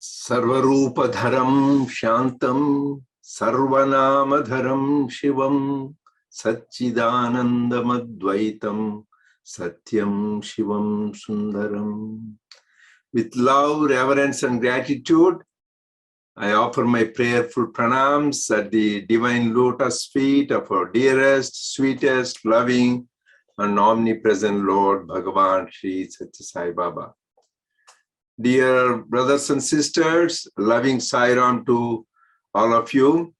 Sarvarupadharam Shantam Sarvanamadharam Shivam Satchidanandamadvaitam Satyam Shivam Sundaram. With love, reverence, and gratitude, I offer my prayerful pranams at the divine lotus feet of our dearest, sweetest, loving, and omnipresent Lord Bhagavan Sri Sathya Sai Baba. Dear brothers and sisters, loving Sairam to all of you.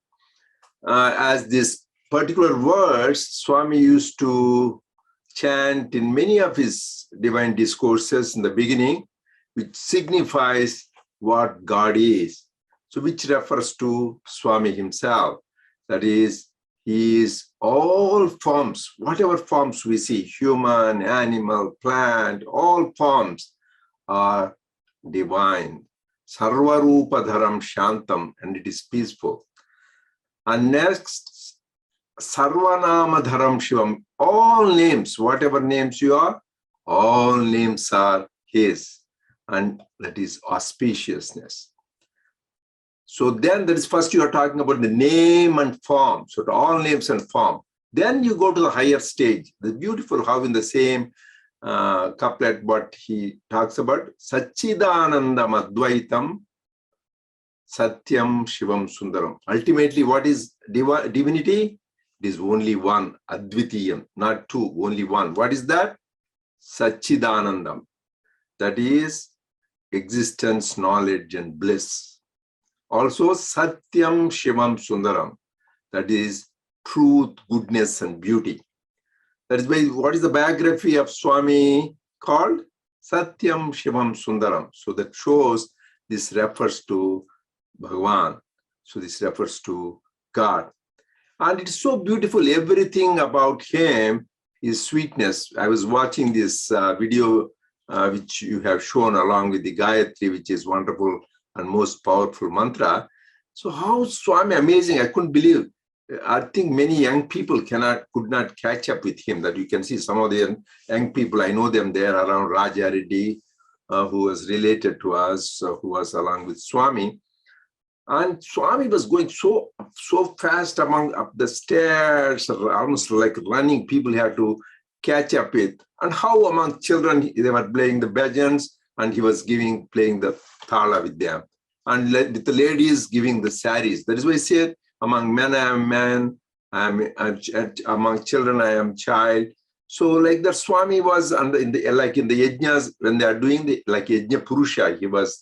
As this particular verse, Swami used to chant in many of his divine discourses in the beginning, which signifies what God is. So which refers to Swami himself. That is, he is all forms, whatever forms we see, human, animal, plant, all forms are divine. Sarvarupadharam Shantam, and it is peaceful. And next, Sarvanamadharam Shivam, all names, whatever names you are, all names are his, and that is auspiciousness. So then that is first you are talking about the name and form, so all names and form. Then you go to the higher stage. The beautiful how in the same couplet what he talks about, Satchidanandam Advaitam Satyam Shivam Sundaram. Ultimately, what is divinity? It is only one, Advitiyam, not two, only one. What is that? Satchidanandam. That is existence, knowledge, and bliss. Also, Satyam Shivam Sundaram. That is truth, goodness, and beauty. That is why, what is the biography of Swami called? Satyam Shivam Sundaram. So that shows this refers to Bhagavan. So this refers to God. And it's so beautiful. Everything about him is sweetness. I was watching this video which you have shown along with the Gayatri, which is wonderful and most powerful mantra. So how Swami, amazing. I couldn't believe. I think many young people could not catch up with him. That you can see some of the young people, I know them there around Raja Reddy, who was related to us, who was along with Swami. And Swami was going so fast up the stairs, almost like running. People had to catch up with. And how among children, they were playing the bhajans, and he was playing the thala with them. And with the ladies giving the saris. That is why he said, among men I am man, among children I am child. So like that Swami was in the yajnas, when they are doing the like yajna purusha, he was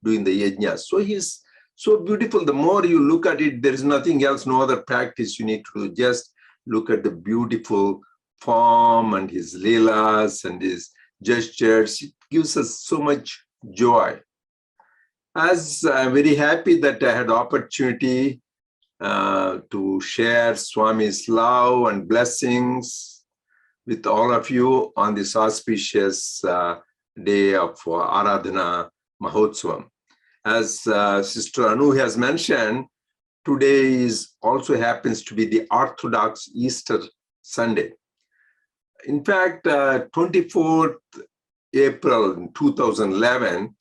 doing the yajnas. So he's so beautiful. The more you look at it, there is nothing else, no other practice you need to do. Just look at the beautiful form and his leelas and his gestures. It gives us so much joy. As I'm very happy that I had the opportunity to share Swami's love and blessings with all of you on this auspicious day of Aradhana Mahotsavam. As Sister Anu has mentioned, today also happens to be the Orthodox Easter Sunday. In fact, 24th April 2011,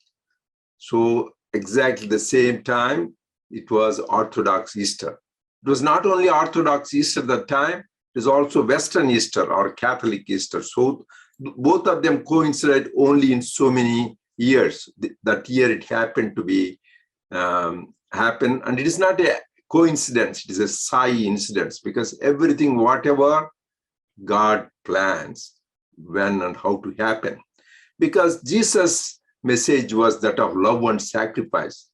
so exactly the same time, it was Orthodox Easter. It was not only Orthodox Easter at that time, it is also Western Easter or Catholic Easter. So both of them coincided only in so many years. That year it happened to be happen. And it is not a coincidence, it is a Sai incidence, because everything, whatever God plans, when and how to happen. Because Jesus' message was that of love and sacrifice.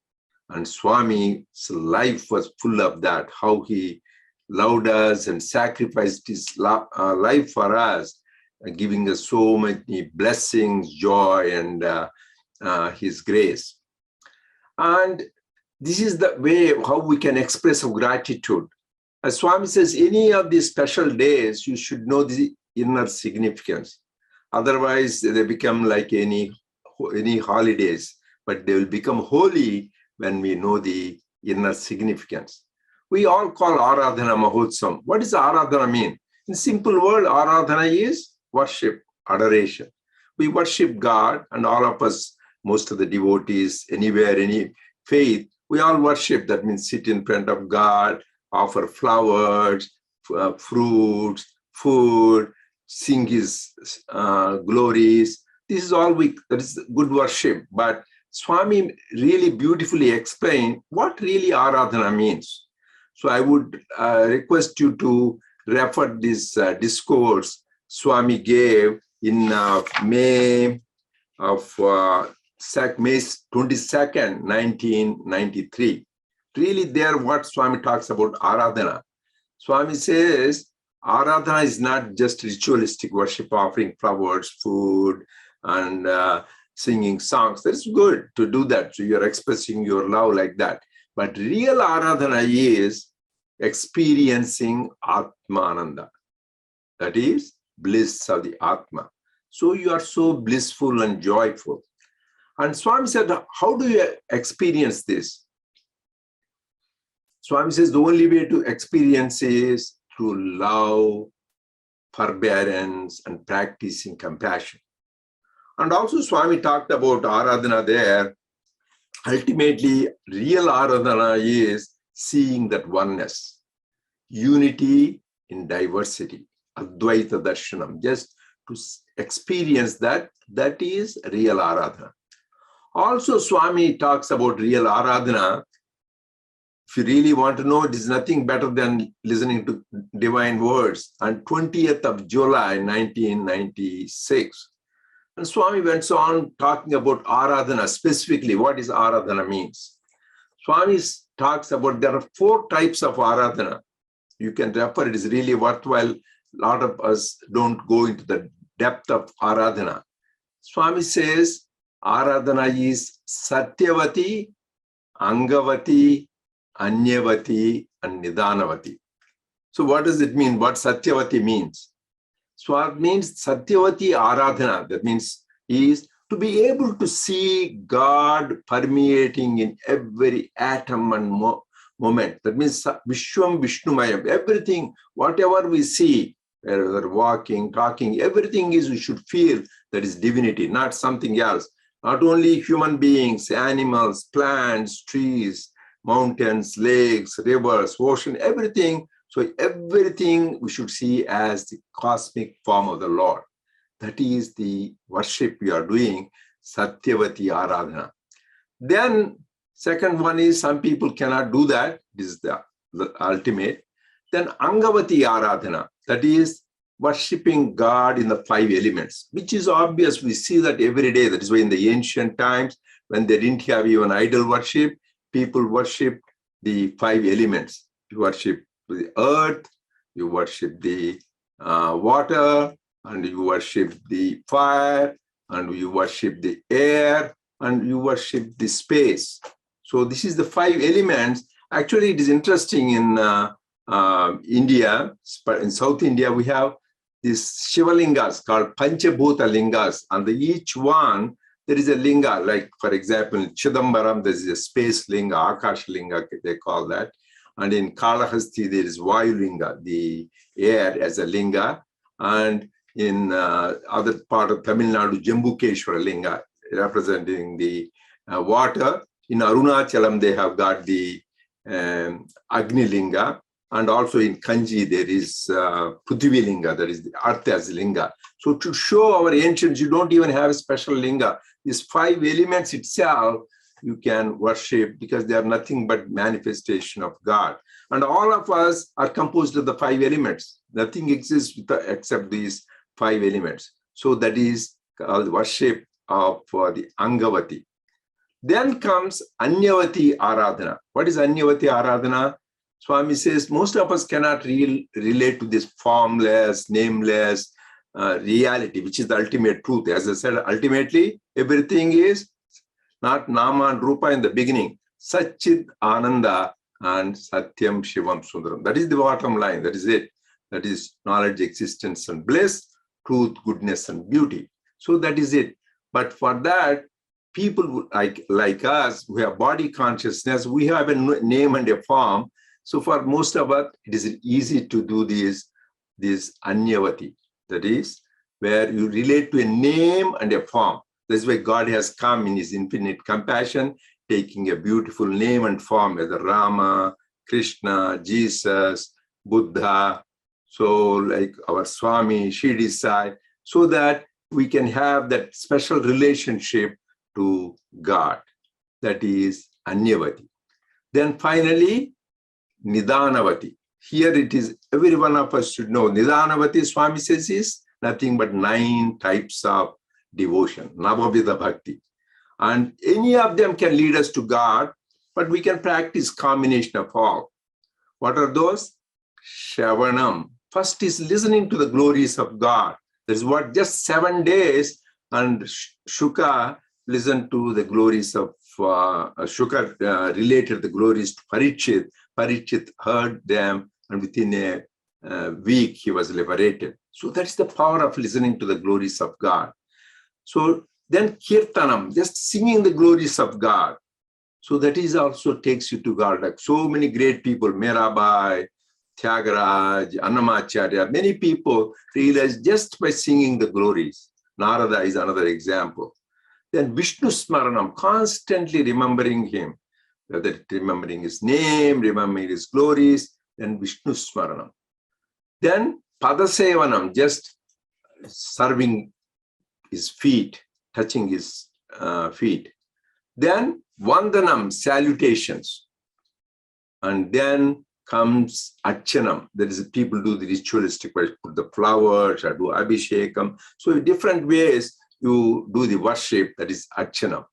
And Swami's life was full of that, how he loved us and sacrificed his life for us, giving us so many blessings, joy, and his grace. And this is the way how we can express our gratitude. As Swami says, any of these special days, you should know the inner significance. Otherwise, they become like any holidays, but they will become holy when we know the inner significance. We all call Aradhana Mahotsavam. What does Aradhana mean? In simple word, Aradhana is worship, adoration. We worship God, and all of us most of the devotees, anywhere, any faith, we all worship. That means sit in front of God, offer flowers, fruits, food, sing his glories. This is all that is good worship. But Swami really beautifully explained what really Aradhana means. So I would request you to refer this discourse Swami gave in May of May 22nd, 1993. Really there what Swami talks about Aradhana. Swami says Aradhana is not just ritualistic worship, offering flowers, food, and singing songs. That's good to do that. So you're expressing your love like that. But real Aradhana is experiencing Atmananda. That is bliss of the Atma. So you are so blissful and joyful. And Swami said, how do you experience this? Swami says the only way to experience is through love, forbearance, and practicing compassion. And also Swami talked about Aradhana there. Ultimately, real Aradhana is seeing that oneness, unity in diversity, Advaita Darshanam, just to experience that is real Aradhana. Also, Swami talks about real Aradhana. If you really want to know, it is nothing better than listening to divine words. On 20th of July, 1996, and Swami went on talking about Aradhana, specifically what is Aradhana means. Swami talks about there are 4 types of Aradhana. You can refer, it is really worthwhile. A lot of us don't go into the depth of Aradhana. Swami says Aradhana is Satyavati, Angavati, Anyavati, and Nidhanavati. So what does it mean? What Satyavati means? So it means Satyavati Aradhana. That means is to be able to see God permeating in every atom and moment. That means Vishwam Vishnumayam. Everything, whatever we see, whether walking, talking, everything is, we should feel that is divinity, not something else. Not only human beings, animals, plants, trees, mountains, lakes, rivers, ocean, everything. So everything we should see as the cosmic form of the Lord. That is the worship we are doing, Satyavati Aradhana. Then second one is some people cannot do that. This is the ultimate. Then Angavati Aradhana, that is worshipping God in the 5 elements, which is obvious. We see that every day. That is why in the ancient times, when they didn't have even idol worship, people worshipped the 5 elements. You worship the earth, you worship the water, and you worship the fire, and you worship the air, and you worship the space. So this is the 5 elements. Actually, it is interesting in India, in South India, we have these Shivalingas called Panchabhuta Lingas, and each one, there is a linga, like for example, in Chidambaram, there is a space linga, Akash linga, they call that. And in Kalahasti, there is Vayu linga, the air as a linga. And in other part of Tamil Nadu, Jambukeshwara linga, representing the water. In Arunachalam, they have got the Agni linga. And also in Kanji, there is Prithvi linga, that is the earth as linga. So to show our ancients, you don't even have a special linga. These 5 elements itself, you can worship because they are nothing but manifestation of God. And all of us are composed of the 5 elements. Nothing exists except these 5 elements. So that is called worship of the Angavati. Then comes Anyavati Aradhana. What is Anyavati Aradhana? Swami says most of us cannot relate to this formless, nameless reality, which is the ultimate truth. As I said, ultimately, everything is not Nama and Rupa in the beginning. Satchit Ananda and Satyam Shivam Sundaram. That is the bottom line. That is it. That is knowledge, existence, and bliss, truth, goodness, and beauty. So that is it. But for that, people like us who have body consciousness, we have a name and a form. So for most of us, it is easy to do this Anyavati. That is where you relate to a name and a form. That's why God has come in his infinite compassion, taking a beautiful name and form, whether Rama, Krishna, Jesus, Buddha, so like our Swami, Shirdi Sai, so that we can have that special relationship to God, that is Anyavati. Then finally, Nidanavati. Here it is, every one of us should know. Nidanavati, Swami says, is nothing but 9 types of devotion, Navavida Bhakti. And any of them can lead us to God, but we can practice combination of all. What are those? Shravanam. First is listening to the glories of God. That is what, just 7 days, and Shuka listened to the glories of, Shuka related the glories to Parikshit. Parikshit heard them, and within a week he was liberated. So that's the power of listening to the glories of God. So then Kirtanam, just singing the glories of God. So that is also takes you to God. Like so many great people, Mirabai, Tyagaraj, Annamacharya, many people realize just by singing the glories. Narada is another example. Then Vishnu Smaranam, constantly remembering him, whether remembering his name, remembering his glories, then Vishnu Smaranam. Then Padasevanam, just serving his feet, touching his feet. Then Vandanam, salutations. And then comes Archanam. That is, people do the ritualistic way, put the flowers or do Abhishekam. So in different ways, you do the worship, that is Archanam.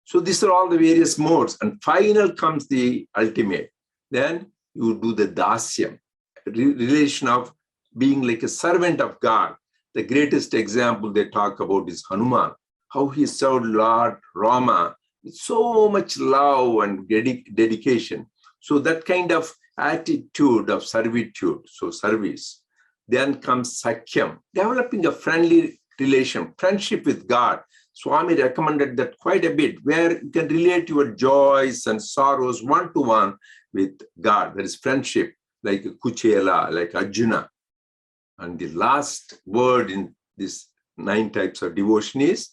So these are all the various modes. And final comes the ultimate. Then you do the Dasyam, relation of being like a servant of God. The greatest example they talk about is Hanuman, how he served Lord Rama with so much love and dedication. So that kind of attitude of servitude, so service. Then comes Sakhyam, developing a friendly relation, friendship with God. Swami recommended that quite a bit, where you can relate your joys and sorrows one-to-one with God. There is friendship, like Kuchela, like Arjuna. And the last word in this 9 types of devotion is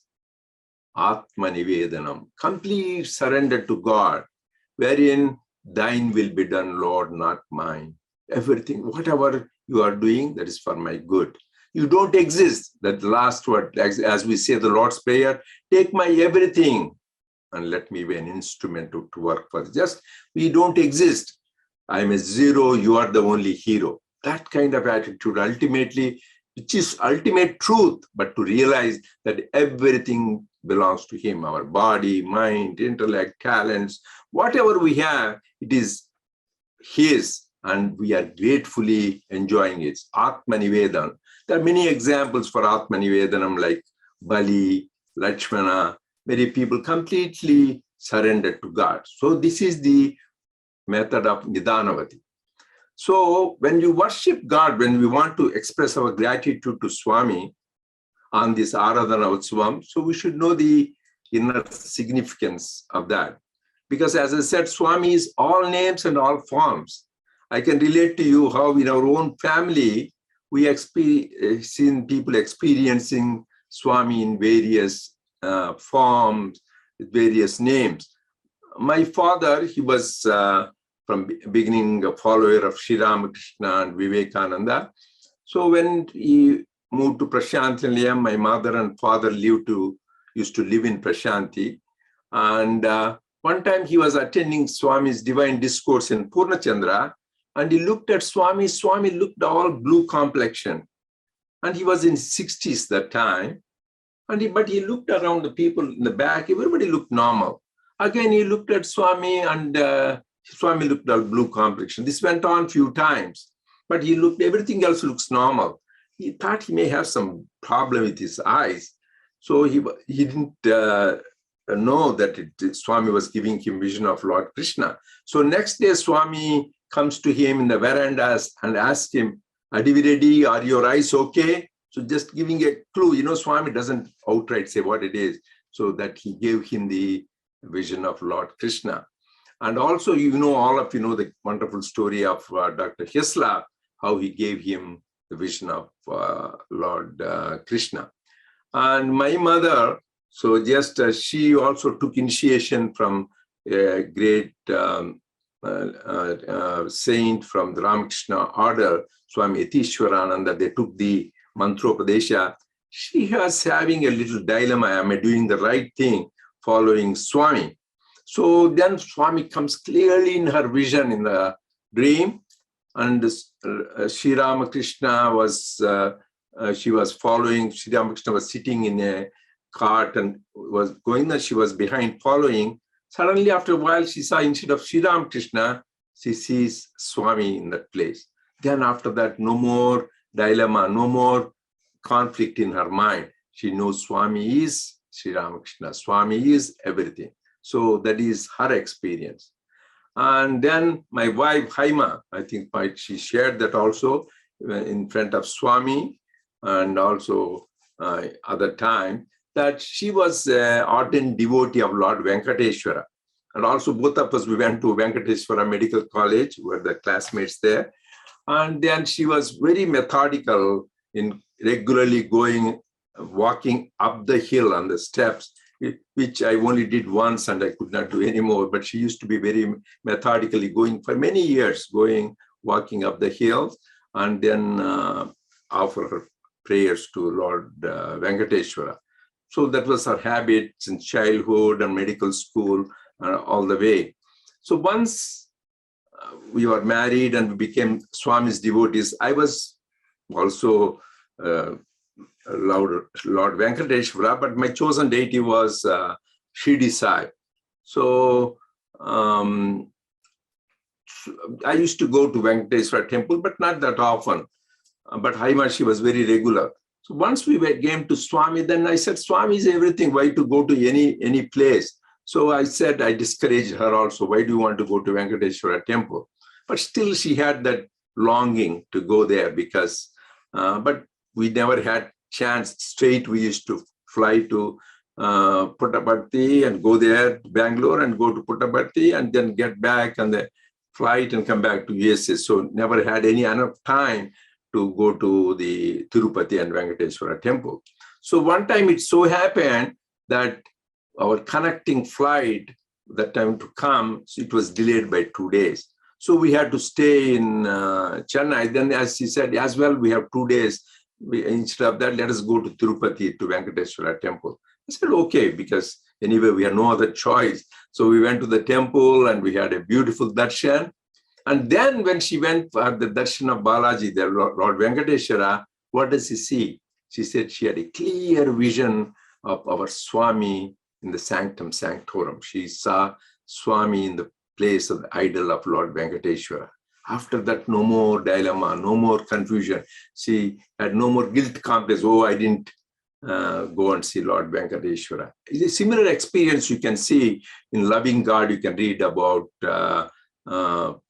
Atmanivedanam, complete surrender to God, wherein thine will be done, Lord, not mine. Everything, whatever you are doing, that is for my good. You don't exist. That last word, as we say the Lord's Prayer, take my everything and let me be an instrument to work for. Just, we don't exist. I'm a zero, you are the only hero. That kind of attitude, ultimately, which is ultimate truth, but to realize that everything belongs to him, our body, mind, intellect, talents, whatever we have, it is his, and we are gratefully enjoying it. Atmanivedanam. There are many examples for Atmanivedanam, like Bali, Lakshmana. Many people completely surrendered to God. So this is the method of Nidanavati. So when you worship God, when we want to express our gratitude to Swami on this Aradhana Utsavam, so we should know the inner significance of that. Because as I said, Swami is all names and all forms. I can relate to you how in our own family, we have seen people experiencing Swami in various forms, with various names. My father, he was from beginning a follower of Sri Ramakrishna and Vivekananda. So when he moved to Prashanti Nilayam, my mother and father used to live in Prashanti. And one time he was attending Swami's divine discourse in Purnachandra, and he looked at Swami. Swami looked all blue complexion, and he was in 60s that time. But he looked around the people in the back, everybody looked normal. Again, he looked at Swami, and Swami looked all blue complexion. This went on a few times, but he looked, everything else looks normal. He thought he may have some problem with his eyes. So he didn't know that Swami was giving him vision of Lord Krishna. So next day, Swami comes to him in the verandas and asks him, Adivi Reddy, are your eyes okay? So just giving a clue, Swami doesn't outright say what it is, so that he gave him the vision of Lord Krishna. And also, all of you know the wonderful story of Dr. Hislop, how he gave him the vision of Lord Krishna. And my mother, So just she also took initiation from a great saint from the Ramakrishna order, Swami Yatishwarananda. They took the Mantropadesha. She was having a little dilemma. Am I doing the right thing following Swami? So then Swami comes clearly in her vision in the dream. And Sri Ramakrishna was, she was following, Sri Ramakrishna was sitting in a cart and was going there. She was behind following. Suddenly, after a while, she saw instead of Sri Ramakrishna, she sees Swami in that place. Then after that, no more dilemma, no more conflict in her mind. She knows Swami is Sri Ramakrishna. Swami is everything. So that is her experience. And then my wife, Haima, I think she shared that also in front of Swami and also other time, that she was an ardent devotee of Lord Venkateshwara. And also both of us, we went to Venkateshwara Medical College, we were the classmates there. And then she was very methodical in regularly walking up the hill on the steps, which I only did once and I could not do anymore. But she used to be very methodically going for many years, walking up the hill and then offer her prayers to Lord Venkateshwara. So that was her habit in childhood and medical school all the way. So once we were married and we became Swami's devotees, I was also Lord Venkateshwara, but my chosen deity was Shirdi Sai. So I used to go to Venkateshwara temple, but not that often. But Haima, she was very regular. So once we came to Swami, then I said, Swami is everything. Why to go to any place? So I said, I discouraged her also. Why do you want to go to Venkateshwara temple? But still she had that longing to go there because, but we never had chance. Straight we used to fly to Puttaparthi and go there, Bangalore, and go to Puttaparthi and then get back on the flight and come back to USA. So never had any enough time to go to the Tirupati and Venkateshwara temple. So one time it so happened that our connecting flight, that time to come, so it was delayed by 2 days. So we had to stay in Chennai. Then as he said, as well, we have 2 days. Instead of that, let us go to Tirupati, to Venkateshwara temple. I said, okay, because anyway, we had no other choice. So we went to the temple and we had a beautiful darshan. And then when she went for the darshan of Balaji, the Lord Venkateshwara, what does she see? She said she had a clear vision of our Swami in the sanctum sanctorum. She saw Swami in the place of the idol of Lord Venkateshwara. After that, no more dilemma, no more confusion. She had no more guilt complex. Oh, I didn't go and see Lord Venkateshwara. It's a similar experience you can see in Loving God. You can read about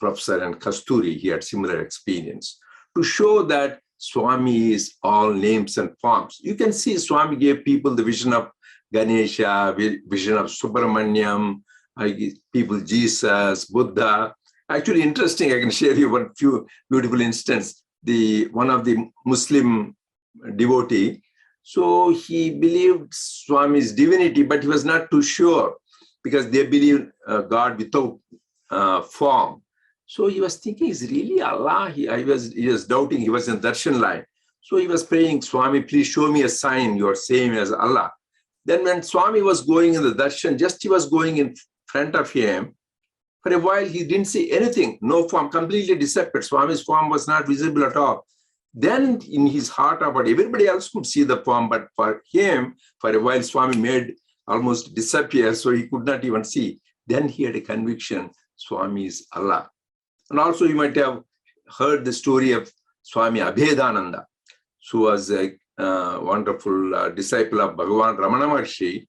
Professor and Kasturi. He had similar experience to show that Swami is all names and forms. You can see Swami gave people the vision of Ganesha, vision of Subramanyam, people Jesus, Buddha. Actually, interesting, I can share you one few beautiful instances. One of the Muslim devotee, so he believed Swami's divinity, but he was not too sure because they believe God without form. So he was thinking, is really Allah? He was doubting. He was in darshan line. So he was praying, Swami, please show me a sign you are same as Allah. Then when Swami was going in the darshan, just he was going in front of him. For a while, he didn't see anything, no form, completely disappeared. Swami's form was not visible at all. Then in his heart about everybody else could see the form, but for him, for a while, Swami made almost disappear, so he could not even see. Then he had a conviction, Swami is Allah. And also you might have heard the story of Swami Abhedananda, who was a wonderful disciple of Bhagavan Ramana Maharshi.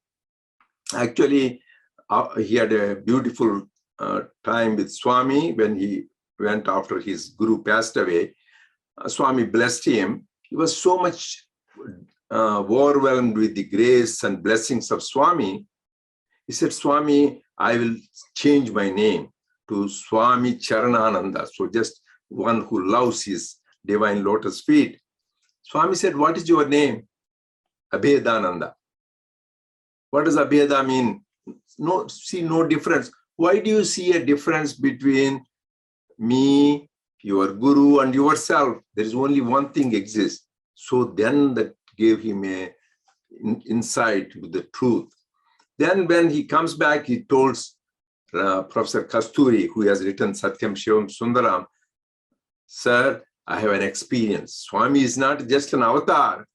Actually, he had a beautiful time with Swami when he went after his guru passed away. Swami blessed him. He was so much overwhelmed with the grace and blessings of Swami. He said, Swami, I will change my name to Swami Charanananda. So just one who loves his divine lotus feet. Swami said, what is your name? Abhedananda. What does abheda mean? See no difference. Why do you see a difference between me, your guru, and yourself? There is only one thing exists. So then that gave him a insight to the truth. Then when he comes back, he told Professor Kasturi, who has written Satyam Shivam Sundaram, sir, I have an experience. Swami is not just an avatar,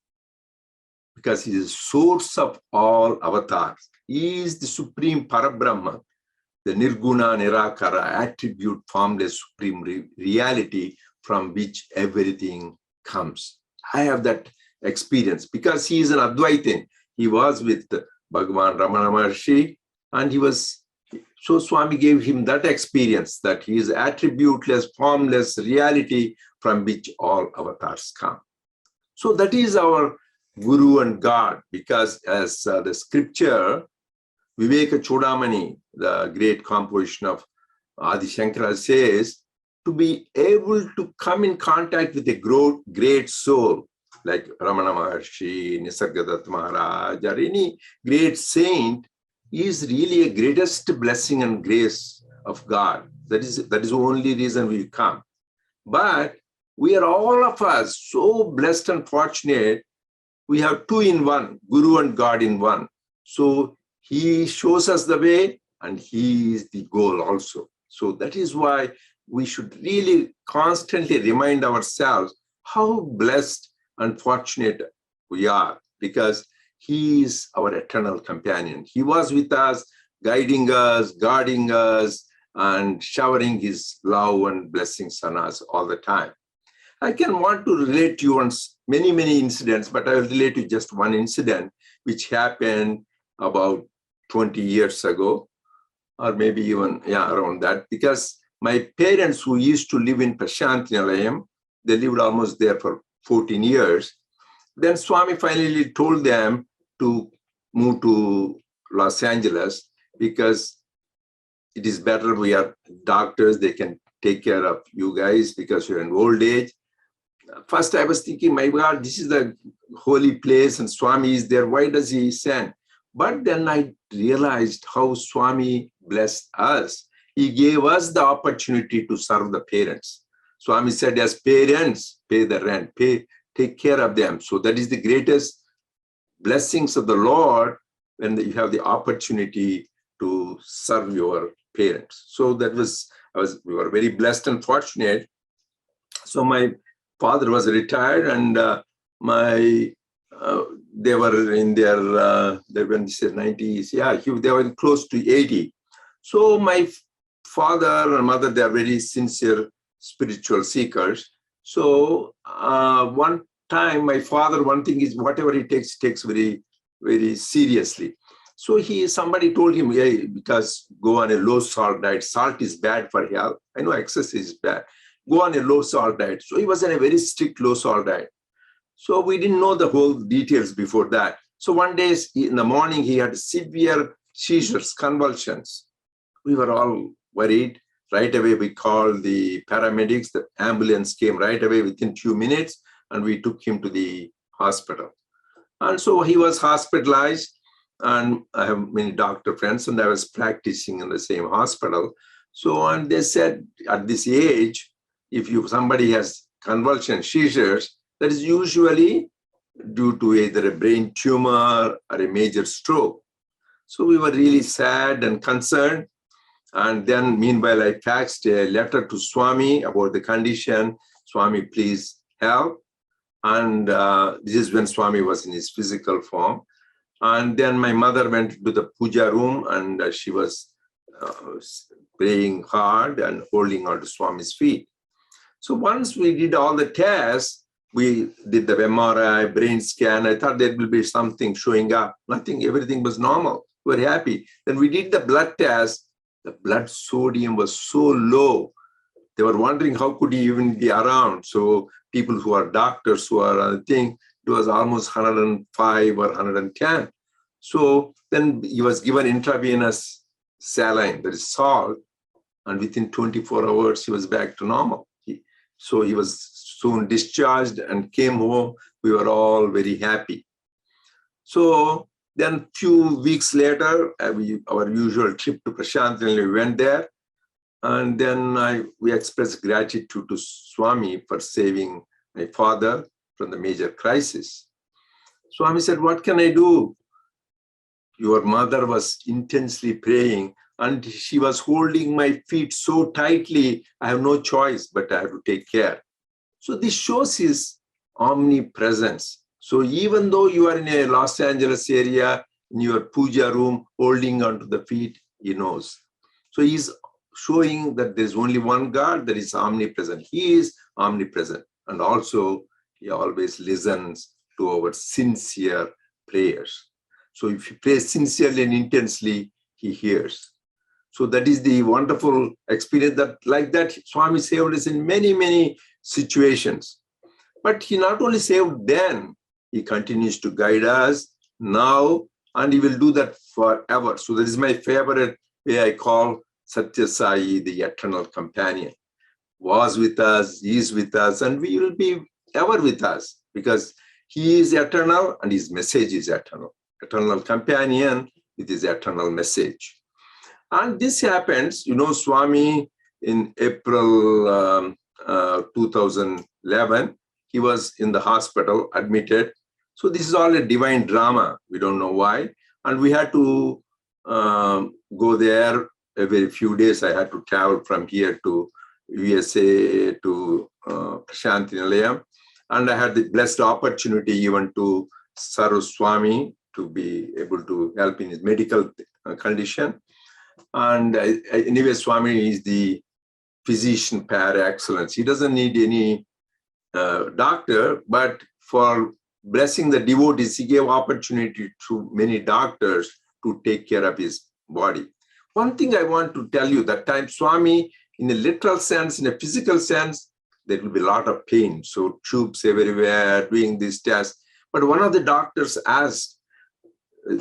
because he is the source of all avatars. He is the supreme Parabrahma, the Nirguna Nirakara, attribute, formless, supreme reality from which everything comes. I have that experience because he is an Advaitin. He was with Bhagavan Ramana Maharshi, and so Swami gave him that experience that he is attributeless, formless reality from which all avatars come. So that is our Guru and God, because as the scripture, Viveka Chudamani, the great composition of Adi Shankara, says, to be able to come in contact with a great soul, like Ramana Maharshi, Nisargadatta Maharaj, or any great saint, is really a greatest blessing and grace of God. That is the only reason we come. But we are all of us so blessed and fortunate. We have two in one, Guru and God in one. So he shows us the way and he is the goal also. So that is why we should really constantly remind ourselves how blessed and fortunate we are, because he is our eternal companion. He was with us, guiding us, guarding us, and showering his love and blessings on us all the time. I can want to relate to you on many incidents, but I will relate to just one incident which happened about 20 years ago, or maybe even around that, because my parents, who used to live in Prashanti Nilayam, they lived almost there for 14 years. Then Swami finally told them to move to Los Angeles because it is better. We are doctors, they can take care of you guys because you're in old age. First, I was thinking, my God, this is the holy place and Swami is there. Why does he send? But then I realized how Swami blessed us. He gave us the opportunity to serve the parents. Swami said, as parents, pay the rent, take care of them. So that is the greatest blessings of the Lord, when you have the opportunity to serve your parents. So that we were very blessed and fortunate. So my father was retired, and they were in their, when they said 90s, they were close to 80. So my father and mother, they are very sincere spiritual seekers. So one time, my father, one thing is, whatever he takes very, very seriously. So somebody told him, hey, because go on a low salt diet. Salt is bad for health. I know excess is bad. Go on a low salt diet. So he was on a very strict low salt diet. So we didn't know the whole details before that. So one day in the morning, he had severe seizures, convulsions. We were all worried. Right away, we called the paramedics. The ambulance came right away within 2 minutes, and we took him to the hospital. And so he was hospitalized, and I have many doctor friends, and I was practicing in the same hospital. So, and they said, at this age, if somebody has convulsion seizures, that is usually due to either a brain tumor or a major stroke. So we were really sad and concerned. And then meanwhile, I faxed a letter to Swami about the condition. Swami, please help. And this is when Swami was in his physical form. And then my mother went to the puja room, and she was praying hard and holding on to Swami's feet. So once we did all the tests, we did the MRI, brain scan. I thought there will be something showing up. Nothing, everything was normal. We were happy. Then we did the blood test. The blood sodium was so low. They were wondering how could he even be around. So people who are doctors, who are, I think, it was almost 105 or 110. So then he was given intravenous saline, that is salt, and within 24 hours, he was back to normal. So he was soon discharged and came home. We were all very happy. So Then few weeks later, our usual trip to Prashant, we went there. And then we expressed gratitude to Swami for saving my father from the major crisis. Swami said, what can I do? Your mother was intensely praying and she was holding my feet so tightly. I have no choice, but I have to take care. So this shows his omnipresence. So even though you are in a Los Angeles area, in your puja room, holding onto the feet, he knows. So he's showing that there's only one God that is omnipresent. He is omnipresent. And also, he always listens to our sincere prayers. So if you pray sincerely and intensely, he hears. So that is the wonderful experience that, like that, Swami saved us in many, many situations. But he not only saved then, he continues to guide us now, and he will do that forever. So that is my favorite way I call Sathya Sai, the eternal companion. Was with us, is with us, and we will be ever with us because he is eternal and his message is eternal. Eternal companion with his eternal message. And this happens, Swami in April 2011, he was in the hospital, admitted. So this is all a divine drama. We don't know why. And we had to go there every few days. I had to travel from here to USA to Prashanti Nilayam. And I had the blessed opportunity even to serve Swami to be able to help in his medical condition. And anyway, Swami is the physician par excellence. He doesn't need any doctor, but for blessing the devotees, he gave opportunity to many doctors to take care of his body. One thing I want to tell you, that time Swami, in a literal sense, in a physical sense, there will be a lot of pain. So tubes everywhere, doing this test. But one of the doctors asked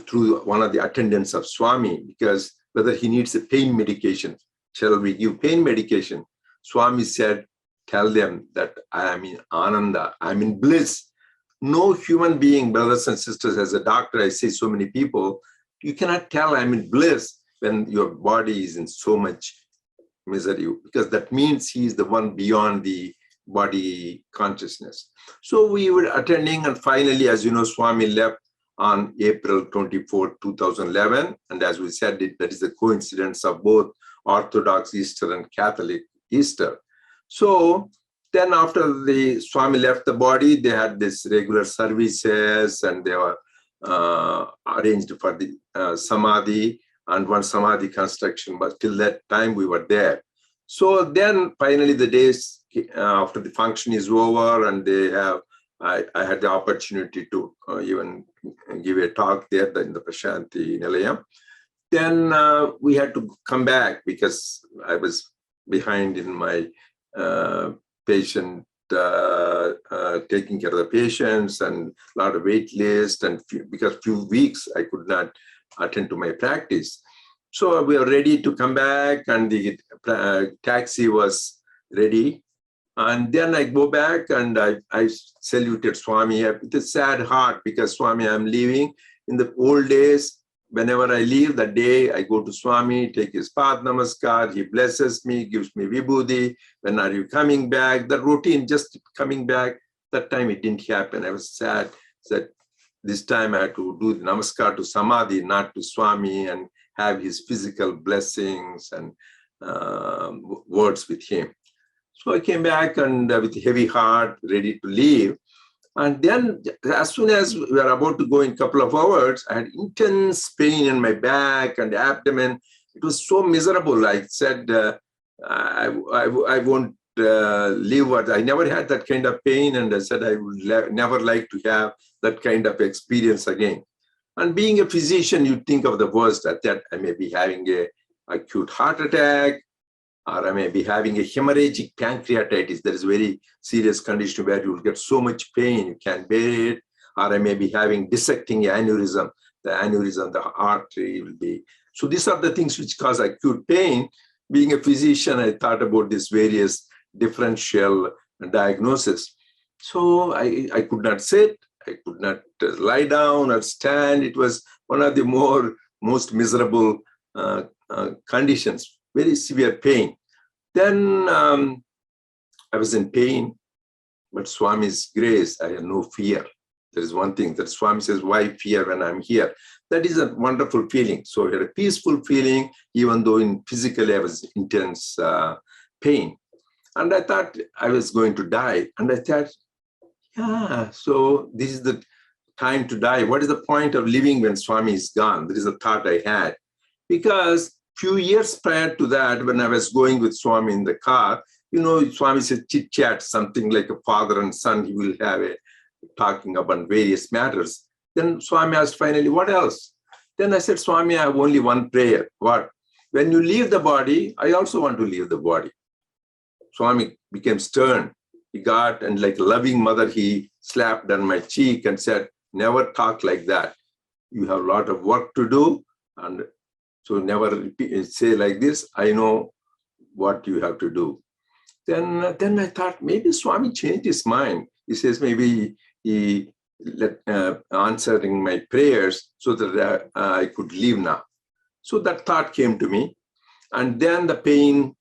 through one of the attendants of Swami, because whether he needs a pain medication. Shall we give pain medication? Swami said, tell them that I am in Ananda, I'm in bliss. No human being, brothers and sisters, as a doctor, I say so many people, you cannot tell I'm in bliss when your body is in so much misery, because that means he is the one beyond the body consciousness. So we were attending, and finally, as you know, Swami left on April 24, 2011. And as we said, that is the coincidence of both Orthodox Easter and Catholic Easter. So then after the Swami left the body, they had this regular services and they were arranged for the Samadhi and one Samadhi construction, but till that time we were there. So then finally the days after the function is over and they have, I had the opportunity to even give a talk there in the Prashanti Nilayam. Then we had to come back because I was behind in my patient, taking care of the patients and a lot of wait list, and because few weeks I could not attend to my practice. So we were ready to come back and the taxi was ready. And then I go back and I saluted Swami with a sad heart because Swami, I'm leaving. In the old days, whenever I leave, that day I go to Swami, take his path namaskar, he blesses me, gives me vibhuti. When are you coming back? The routine, just coming back, that time it didn't happen. I was sad that this time I had to do the namaskar to Samadhi, not to Swami, and have his physical blessings and words with him. So I came back and with a heavy heart, ready to leave. And then as soon as we were about to go in a couple of hours, I had intense pain in my back and abdomen. It was so miserable. I said, I won't leave. I never had that kind of pain. And I said, I would never like to have that kind of experience again. And being a physician, you think of the worst, that I may be having an acute heart attack, or I may be having a hemorrhagic pancreatitis. That is a very serious condition where you will get so much pain, you can't bear it. Or I may be having dissecting aneurysm. The aneurysm, the artery will be. So these are the things which cause acute pain. Being a physician, I thought about this various differential diagnosis. So I could not sit. I could not lie down or stand. It was one of the most miserable conditions, very severe pain. Then I was in pain, but Swami's grace, I had no fear. There is one thing that Swami says, why fear when I'm here? That is a wonderful feeling. So I had a peaceful feeling, even though physically I was intense pain. And I thought I was going to die. And I thought, yeah, so this is the time to die. What is the point of living when Swami is gone? That is a thought I had. Because few years prior to that, when I was going with Swami in the car, Swami said chit-chat, something like a father and son, he will have talking about various matters. Then Swami asked finally, what else? Then I said, Swami, I have only one prayer. What? When you leave the body, I also want to leave the body. Swami became stern. He got, and like a loving mother, he slapped on my cheek and said, never talk like that. You have a lot of work to do. And so never say like this, I know what you have to do. Then I thought, maybe Swami changed his mind. He says, maybe he answering my prayers so that I could leave now. So that thought came to me. And then the pain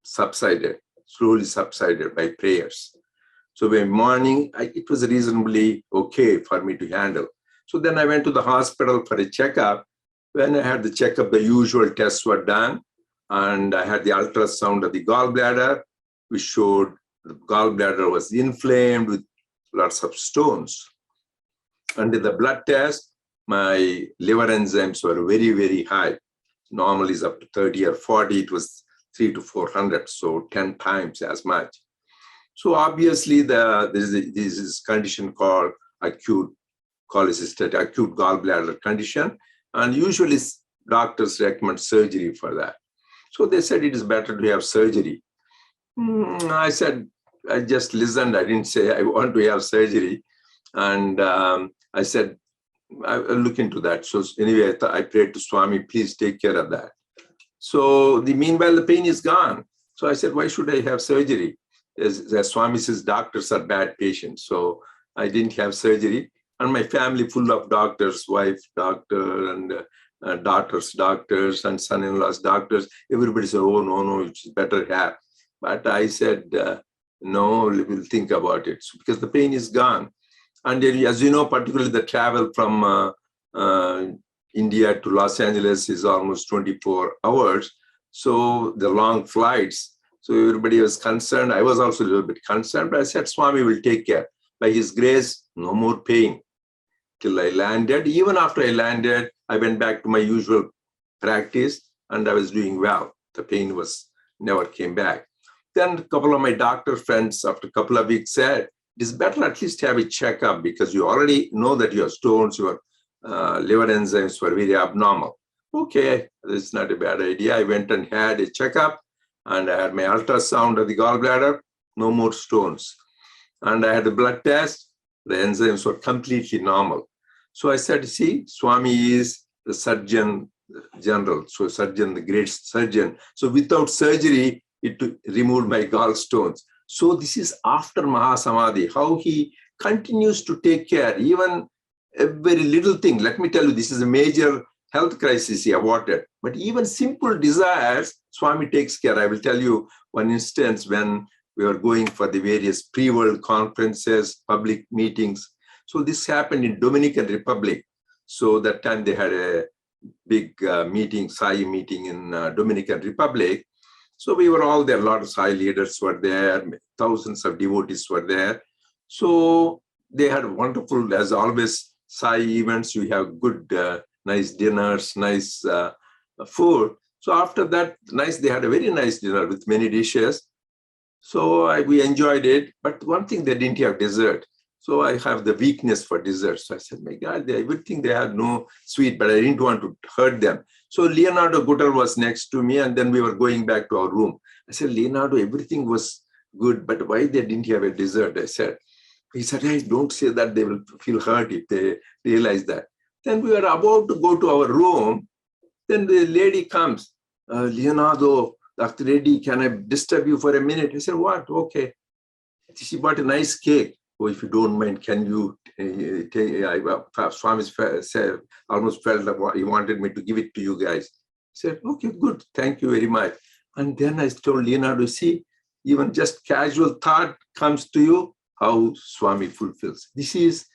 subsided, slowly subsided by prayers. So by morning, it was reasonably okay for me to handle. So then I went to the hospital for a checkup. When I had the checkup, the usual tests were done. And I had the ultrasound of the gallbladder, which showed the gallbladder was inflamed with lots of stones. Under the blood test, my liver enzymes were very, very high. Normally is up to 30 or 40. It was 300 to 400, so 10 times as much. So obviously, this is condition called acute cholecystitis, acute gallbladder condition. And usually doctors recommend surgery for that. So they said it is better to have surgery. I said, I just listened. I didn't say I want to have surgery. And I said, I'll look into that. So anyway, I prayed to Swami, please take care of that. So meanwhile, the pain is gone. So I said, why should I have surgery? As Swami says, doctors are bad patients. So I didn't have surgery. And my family full of doctors, wife, doctor, and daughters, doctors, and son-in-laws, doctors. Everybody said, oh, no, it's better have. But I said, no, we'll think about it. So, because the pain is gone. And then, as you know, particularly the travel from India to Los Angeles is almost 24 hours. So the long flights. So everybody was concerned. I was also a little bit concerned, but I said, Swami will take care. By his grace, no more pain. Till I landed. Even after I landed, I went back to my usual practice and I was doing well. The pain never came back. Then a couple of my doctor friends after a couple of weeks said, it is better at least have a checkup because you already know that your stones, your liver enzymes were very abnormal. Okay, that's not a bad idea. I went and had a checkup and I had my ultrasound of the gallbladder, no more stones. And I had a blood test, the enzymes were completely normal. So I said, see, Swami is the surgeon general, so surgeon, the great surgeon. So without surgery, it removed my gallstones. So this is after Mahasamadhi, how he continues to take care, even a very little thing. Let me tell you, this is a major health crisis he avoided. But even simple desires, Swami takes care. I will tell you one instance when we were going for the various pre-world conferences, public meetings. So this happened in Dominican Republic. So that time they had a big meeting, Sai meeting in Dominican Republic. So we were all there, a lot of Sai leaders were there, thousands of devotees were there. So they had wonderful, as always, Sai events, we have good, nice dinners, nice food. So after that, they had a very nice dinner with many dishes. So we enjoyed it, but one thing, they didn't have dessert. So I have the weakness for dessert. So I said, my God, everything they had no sweet, but I didn't want to hurt them. So Leonardo Gutter was next to me, and then we were going back to our room. I said, Leonardo, everything was good, but why they didn't have a dessert? I said. He said, hey, don't say that, they will feel hurt if they realize that. Then we were about to go to our room. Then the lady comes, Leonardo, Dr. Reddy, can I disturb you for a minute? I said, what? Okay. She bought a nice cake. oh, if you don't mind, can you take, Swami said, almost felt like he wanted me to give it to you guys. I said, okay, good, thank you very much. And then I told Leonardo, see, even just casual thought comes to you, how Swami fulfills. This is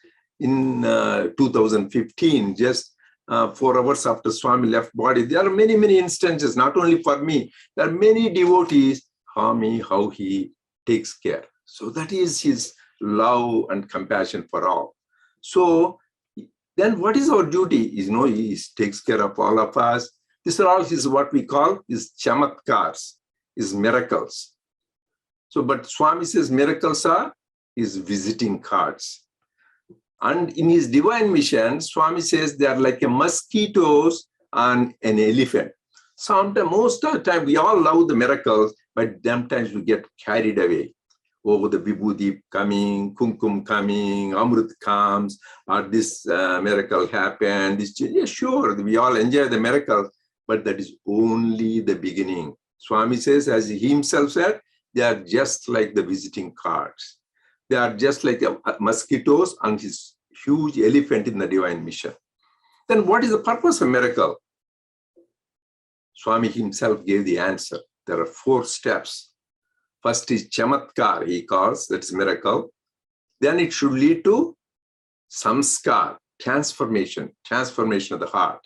in 2015, just 4 hours after Swami left body. There are many, many instances, not only for me, there are many devotees, how he takes care. So that is his love and compassion for all. So then what is our duty? He takes care of all of us. These are all his, what we call his chamatkars, his miracles. So, but Swami says miracles are his visiting cards. And in his divine mission, Swami says they are like a mosquitoes and an elephant. Sometimes, most of the time, we all love the miracles, but sometimes we get carried away. Oh, the Vibhuti coming, Kumkum coming, Amrit comes, or this miracle happened. Yeah, sure, we all enjoy the miracles, but that is only the beginning. Swami says, as he himself said, they are just like the visiting cards. They are just like mosquitoes and his huge elephant in the divine mission. Then what is the purpose of miracle? Swami himself gave the answer. There are 4 steps. First is chamatkar, he calls, that's miracle. Then it should lead to samskar, transformation of the heart.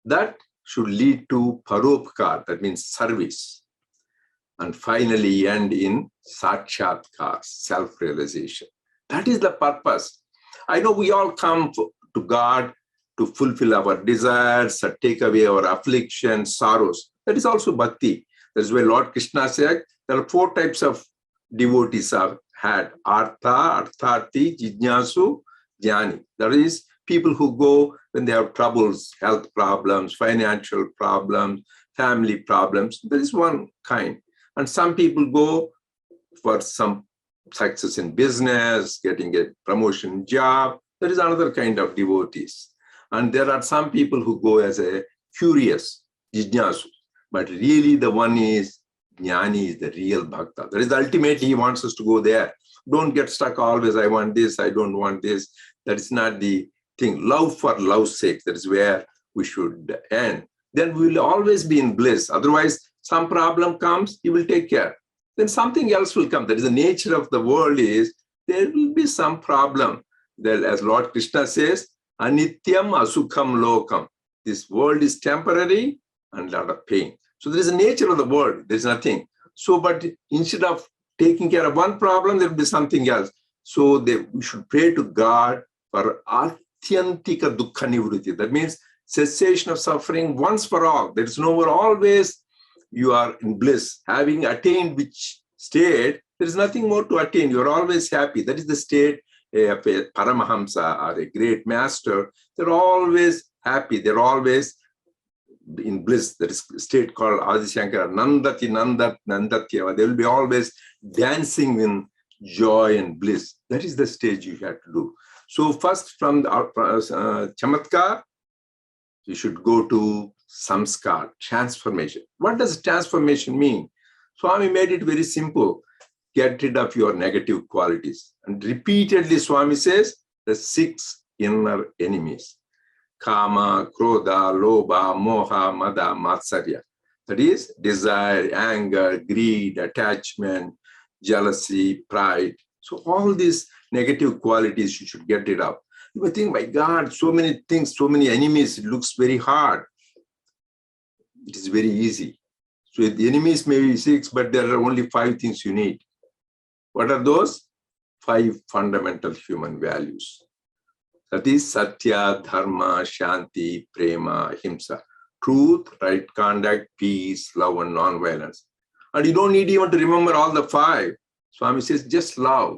That should lead to paropkar, that means service. And finally end in sakshatkar, self-realization. That is the purpose. I know we all come to God to fulfill our desires, or take away our afflictions, sorrows. That is also bhakti. That's why Lord Krishna said there are 4 types of devotees are had. Artha, Arthati, Jijnasu, Jnani. That is people who go when they have troubles, health problems, financial problems, family problems. That is one kind. And some people go for some success in business, getting a promotion job. That is another kind of devotees. And there are some people who go as a curious, jijnasu. But really the one is, jnani is the real bhakta. That is ultimately he wants us to go there. Don't get stuck always, I want this, I don't want this. That is not the thing. Love for love's sake, that is where we should end. Then we will always be in bliss. Otherwise, some problem comes, he will take care. Then something else will come. That is the nature of the world is, there will be some problem. That, as Lord Krishna says, anityam asukham lokam. This world is temporary and a lot of pain. So there is a nature of the world. There is nothing. So, but instead of taking care of one problem, there will be something else. So we should pray to God for atyantika dukkha nivruti. That means cessation of suffering once for all. There is no more, always you are in bliss. Having attained which state, there is nothing more to attain. You are always happy. That is the state of a Paramahamsa or a great master. They're always happy. They're always in bliss. That is a state called Adishankara, Nandati, Nandat, Nandatyava. They will be always dancing in joy and bliss. That is the stage you have to do. So first from the Chamatkar, you should go to Samskar, transformation. What does transformation mean? Swami made it very simple. Get rid of your negative qualities. And repeatedly Swami says the 6 inner enemies. Kama, Krodha, Lobha, Moha, Mada, Matsarya. That is desire, anger, greed, attachment, jealousy, pride. So all these negative qualities you should get rid of. You may think, my God, so many things, so many enemies, it looks very hard. It is very easy. So the enemies may be 6, but there are only 5 things you need. What are those? 5 fundamental human values. That is Satya, Dharma, Shanti, Prema, Himsa. Truth, right conduct, peace, love, and non-violence. And you don't need even to remember all the 5. Swami says, just love.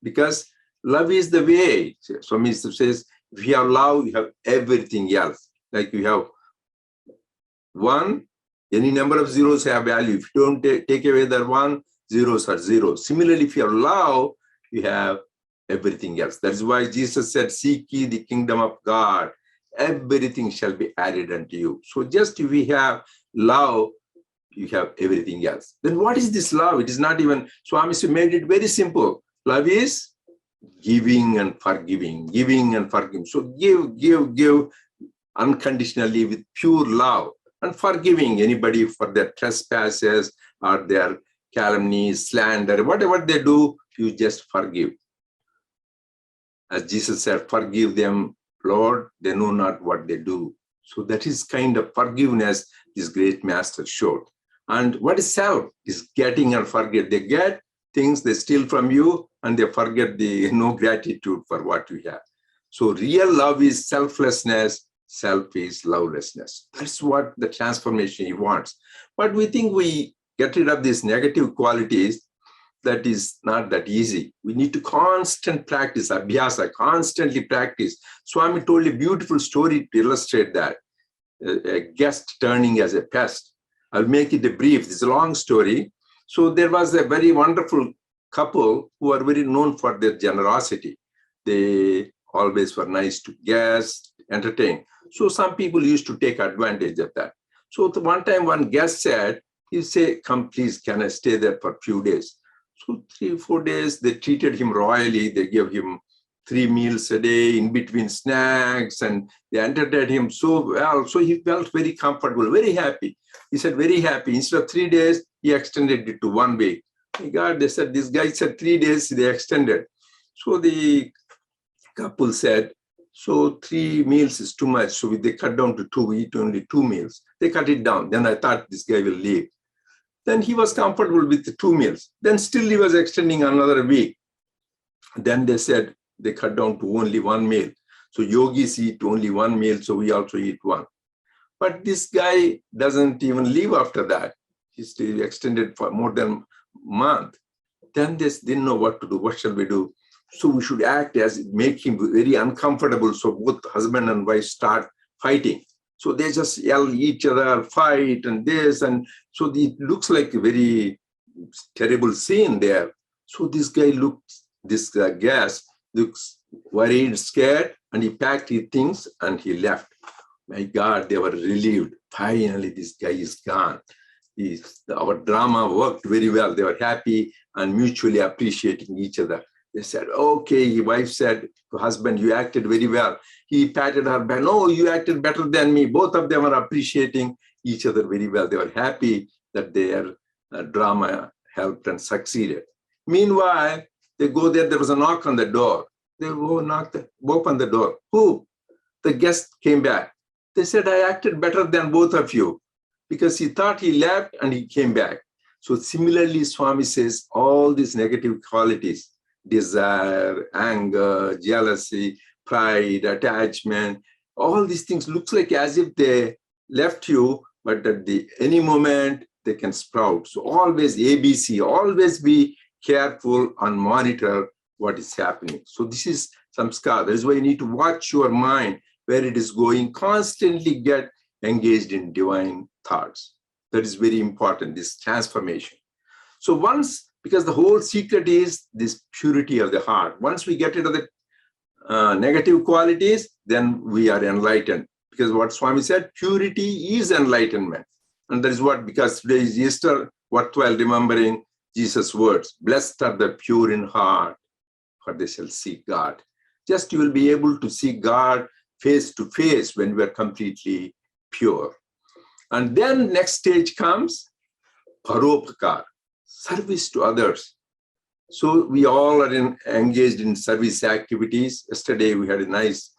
Because love is the way. Swami says, if you have love, you have everything else. Like you have 1, any number of zeros have value. If you don't take away that 1, zeros are 0. Similarly, if you have love, you have everything else. That is why Jesus said, seek ye the kingdom of God. Everything shall be added unto you. So just if we have love, you have everything else. Then what is this love? It is not even, Swami made it very simple. Love is giving and forgiving, giving and forgiving. So give unconditionally with pure love, and forgiving anybody for their trespasses or their calumnies, slander, whatever they do, you just forgive. As Jesus said, forgive them, Lord, they know not what they do. So that is kind of forgiveness this great master showed. And what is self? Is getting and forget. They get things, they steal from you, and they forget the no gratitude for what you have. So real love is selflessness, self is lovelessness. That's what the transformation he wants. But we think we get rid of these negative qualities. That is not that easy. We need to constant practice, abhyasa, constantly practice. Swami told a beautiful story to illustrate that. A guest turning as a pest. I'll make it a brief. It's a long story. So there was a very wonderful couple who are very known for their generosity. They always were nice to guests, entertain. So some people used to take advantage of that. So one time one guest said, he said, come please, can I stay there for a few days? So 3-4 days, they treated him royally. They gave him 3 meals a day in between snacks, and they entertained him so well. So he felt very comfortable, very happy. He said, very happy. Instead of 3 days, he extended it to 1 week. God, they said, this guy said 3 days, they extended. So the couple said, so 3 meals is too much. So they cut down to 2, we eat only 2 meals. They cut it down. Then I thought this guy will leave. Then he was comfortable with the 2 meals. Then still he was extending another week. Then they said they cut down to only 1 meal. So yogis eat only 1 meal, so we also eat 1. But this guy doesn't even leave after that. He still extended for more than a month. Then they didn't know what to do. What shall we do? So we should act as make him very uncomfortable. So both husband and wife start fighting. So they just yell at each other, fight and this. And so it looks like a very terrible scene there. So this guy looks, this guest looks worried, scared, and he packed his things and he left. My God, they were relieved. Finally, this guy is gone. Our drama worked very well. They were happy and mutually appreciating each other. They said, okay, his wife said to husband, you acted very well. He patted her back. No, you acted better than me. Both of them were appreciating each other very well. They were happy that their drama helped and succeeded. Meanwhile, they go there. There was a knock on the door. They go open the door. Who? The guest came back. They said, I acted better than both of you, because he thought he left and he came back. So similarly, Swami says all these negative qualities, desire, anger, jealousy, pride, attachment, all these things looks like as if they left you, but at any moment they can sprout. So always ABC, always be careful and monitor what is happening. So this is samskara. That is why you need to watch your mind, where it is going, constantly get engaged in divine thoughts. That is very important, this transformation. So once, because the whole secret is this purity of the heart. Once we get rid of the negative qualities, then we are enlightened. Because what Swami said, purity is enlightenment. And that is what, because today is Easter, worthwhile remembering Jesus' words. Blessed are the pure in heart, for they shall see God. Just you will be able to see God face to face when we are completely pure. And then next stage comes paropakar, service to others. So we all are engaged in service activities. Yesterday we had a nice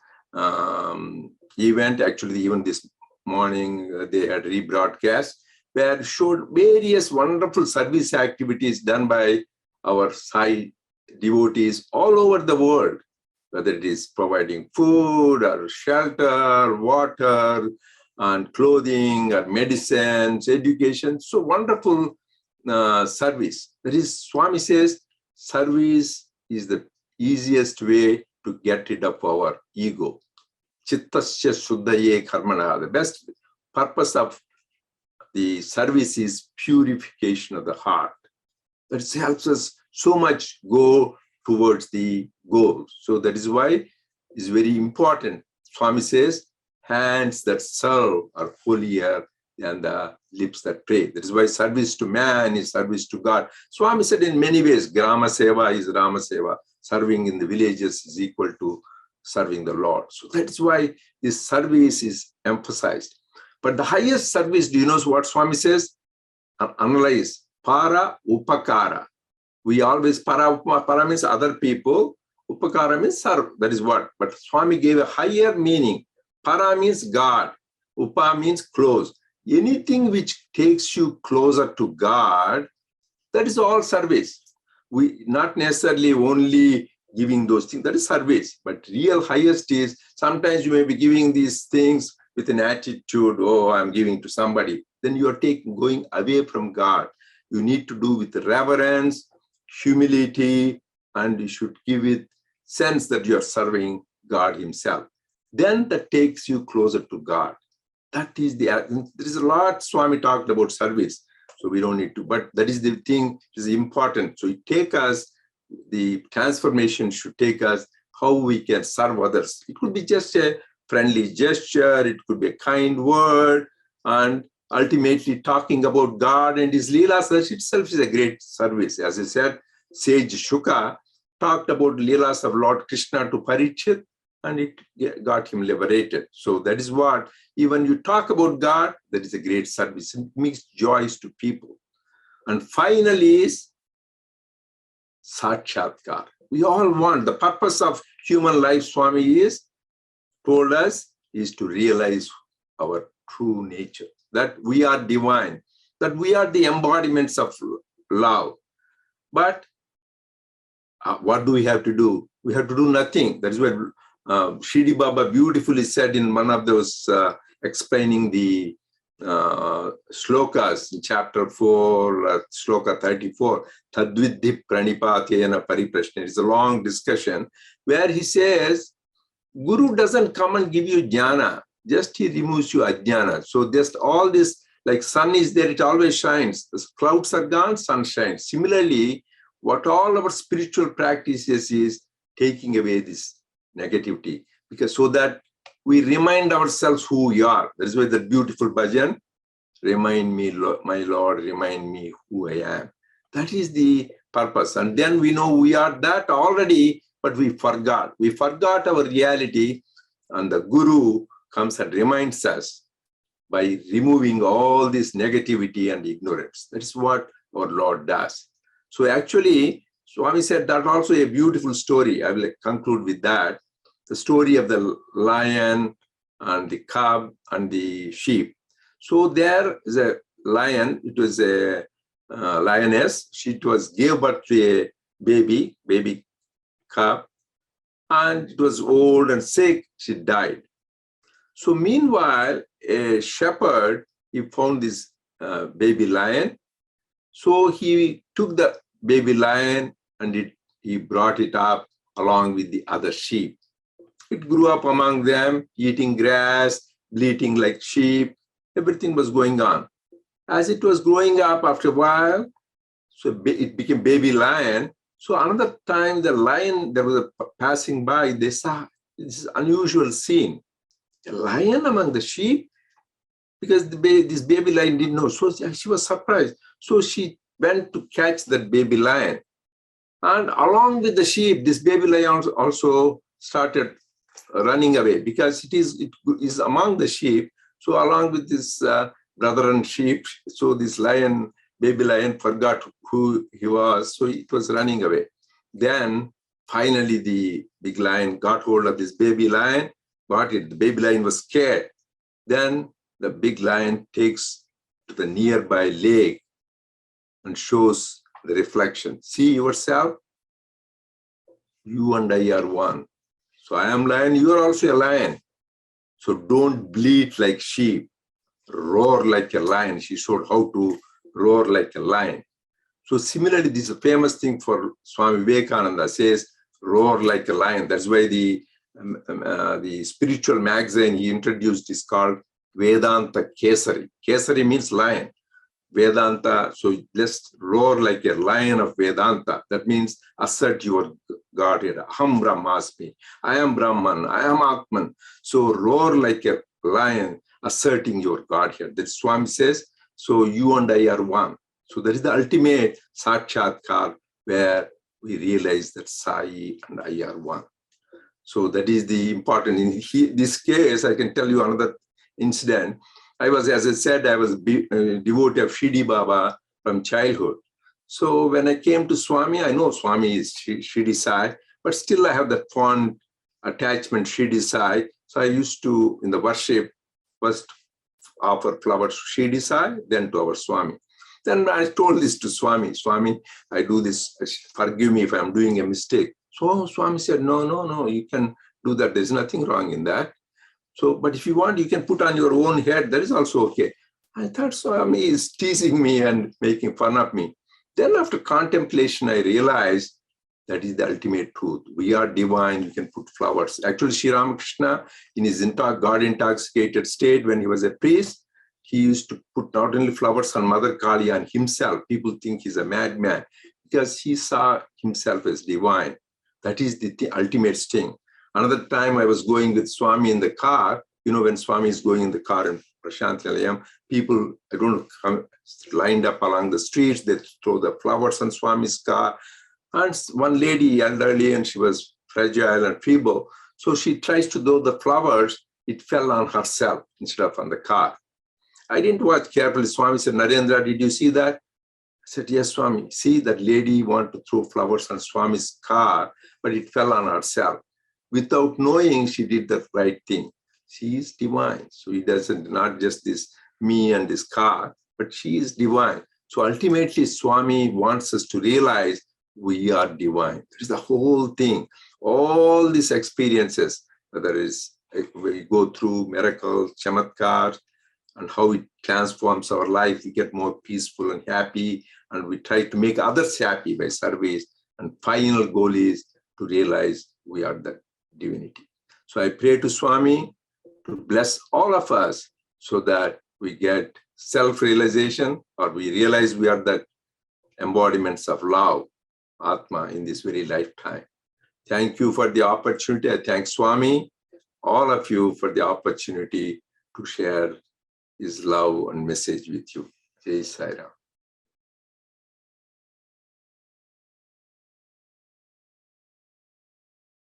event. Actually, even this morning they had rebroadcast, where showed various wonderful service activities done by our Sai devotees all over the world, whether it is providing food or shelter, water, and clothing, or medicines, education. So wonderful service. That is, Swami says, service is the easiest way to get rid of our ego. Chittasya shuddhaye karmana. The best purpose of the service is purification of the heart. That helps us so much go towards the goal. So that is why it's very important. Swami says, hands that serve are holier than the lips that pray. That is why service to man is service to God. Swami said in many ways, Grama Seva is Rama Seva. serving in the villages is equal to serving the Lord. So that's why this service is emphasized. But the highest service, do you know what Swami says? Analyze. Para upakara. We always, para means other people. Upakara means serve. That is what. But Swami gave a higher meaning. Para means God. Upa means close. Anything which takes you closer to God, that is all service. We not necessarily only giving those things, that is service. But real highest is, sometimes you may be giving these things with an attitude, oh, I'm giving to somebody. Then you are going away from God. You need to do with reverence, humility, and you should give it sense that you are serving God himself. Then that takes you closer to God. That is there is a lot Swami talked about service, so we don't need to, but that is the thing which is important. So the transformation should take us how we can serve others. It could be just a friendly gesture, it could be a kind word, and ultimately talking about God and his Leelas. That itself is a great service. As I said, Sage Shuka talked about Leelas of Lord Krishna to Parikshit, and it got him liberated. So that is what, even you talk about God, that is a great service. It makes joys to people. And finally is Sakshatkar. We all want, the purpose of human life, Swami told us, is to realize our true nature, that we are divine, that we are the embodiments of love. But what do we have to do? We have to do nothing. That is what Shirdi Baba beautifully said in one of those explaining the slokas in chapter 4, sloka 34, Tadvidhi Pranipatena Pariprashna. It's a long discussion where he says, Guru doesn't come and give you jnana, just he removes you ajnana. So just all this, like sun is there, it always shines. The clouds are gone, sun shines. Similarly, what all our spiritual practices is taking away this negativity, because so that we remind ourselves who we are. That is why the beautiful bhajan, remind me, my Lord, remind me who I am. That is the purpose. And then we know we are that already, but we forgot. We forgot our reality, and the Guru comes and reminds us by removing all this negativity and ignorance. That is what our Lord does. So actually, Swami said that also a beautiful story. I will conclude with that. The story of the lion and the cub and the sheep. So there is a lion, it was a lioness. She gave birth to a baby cub, and it was old and sick, she died. So meanwhile, a shepherd, he found this baby lion. So he took the baby lion and he brought it up along with the other sheep. It grew up among them, eating grass, bleating like sheep. Everything was going on. As it was growing up, after a while, so it became baby lion. So another time, the lion, there was a passing by, they saw this unusual scene. A lion among the sheep, because this baby lion didn't know. So she was surprised. So she went to catch that baby lion. And along with the sheep, this baby lion also started running away, because it is among the sheep. So along with this brother and sheep, so this baby lion forgot who he was, so it was running away. Then finally the big lion got hold of this baby lion, got it. The baby lion was scared. Then the big lion takes to the nearby lake and shows the reflection. See yourself, you and I are one. So I am lion, you are also a lion. So don't bleat like sheep, roar like a lion. She showed how to roar like a lion. So similarly, this is a famous thing for Swami Vivekananda, says, roar like a lion. That's why the spiritual magazine he introduced is called Vedanta Kesari. Kesari means lion. Vedanta, so let's roar like a lion of Vedanta. That means assert your Godhead. Aham Brahmasmi. I am Brahman. I am Atman. So roar like a lion, asserting your Godhead. That Swami says, so you and I are one. So that is the ultimate Sakshatkar, where we realize that Sai and I are one. So that is the important. In this case, I can tell you another incident. I was, as I said, I was a devotee of Shirdi Baba from childhood. So when I came to Swami, I know Swami is Shirdi Sai, but still I have that fond attachment, Shirdi Sai. So I used to, in the worship, first offer flowers to Shirdi Sai, then to our Swami. Then I told this to Swami. Swami, I do this, forgive me if I'm doing a mistake. So Swami said, no, you can do that. There's nothing wrong in that. So, but if you want, you can put on your own head. That is also okay. I thought Swami is teasing me and making fun of me. Then after contemplation, I realized that is the ultimate truth. We are divine. You can put flowers. Actually, Sri Ramakrishna, in his God intoxicated state, when he was a priest, he used to put not only flowers on Mother Kali and himself. People think he's a madman because he saw himself as divine. That is the ultimate sting. Another time I was going with Swami in the car. You know, when Swami is going in the car in Prashanti Nilayam, people, I don't know, come lined up along the streets. They throw the flowers on Swami's car. And one lady, elderly, and she was fragile and feeble. So she tries to throw the flowers. It fell on herself instead of on the car. I didn't watch carefully. Swami said, Narendra, did you see that? I said, yes, Swami. See, that lady wanted to throw flowers on Swami's car, but it fell on herself. Without knowing, she did the right thing. She is divine. So it doesn't, not just this me and this car, but she is divine. So ultimately, Swami wants us to realize we are divine. That is the whole thing. All these experiences, whether it's we go through miracles, chamatkar, and how it transforms our life, we get more peaceful and happy, and we try to make others happy by service. And final goal is to realize we are the divinity. So I pray to Swami to bless all of us so that we get self-realization, or we realize we are the embodiments of love, Atma, in this very lifetime. Thank you for the opportunity. I thank Swami, all of you, for the opportunity to share his love and message with you. Jai Sai Ram.